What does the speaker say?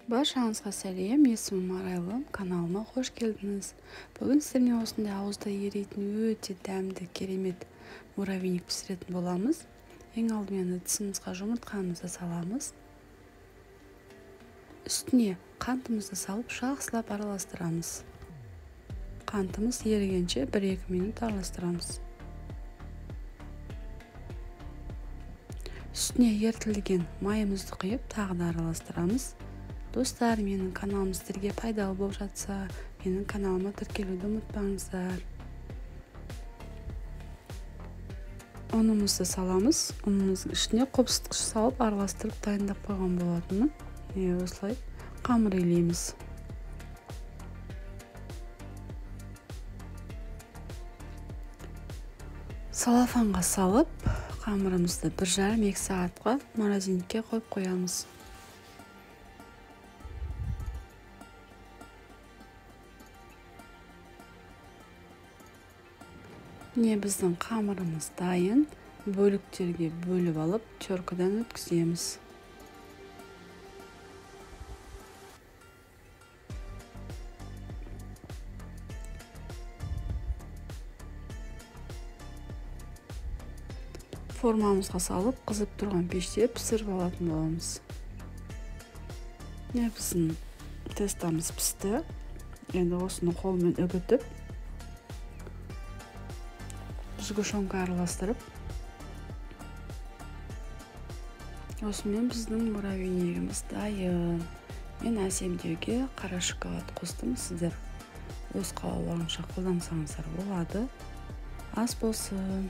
Баршаңызға сәлем, есімім Арайлым, каналыма қош келдіңіз. Бүгін сіздермен осындай ауызда еритін өте дәмді, керемет муравейник пісіретін боламыз. Ең алдымен ыдысымызға жұмыртқамызды саламыз. Үстіне қантымызды салып, жақсылап араластырамыз. Қантымыз ерігенше 1-2 минут араластырамыз. Үстіне ертілген майымызды құйып, тағы да араластырамыз. Достар, менің каналым сіздерге пайдалы болып жатса, менің каналыма тіркелуді ұмытпаңыздар. Ұнымызды саламыз. Ұнымыздың ішіне қопсытқыш салып араластырып дайындап қойған болатынмын. Осылай қамыр илейміз. Салафанға салып, қамырымызды 1,5-2 сағатқа морозильникке қойып қоямыз. Біздің қамырымыз дайын, бөліктерге бөліп алып, теркадан өткіземіз. Формамызға салып, қызып тұрған пеште пісіріп алатын боламыз. Біздің тестамыз пісті. Енді осыны қолмен үгітіп, сгущенка араластырып, осымен біздің муравейнигіміз дайын. Мен әсемдеуге қара шоколад қостым. Сіздер өз қалауларыңызша қолдансаңыздар болады. Ас болсын.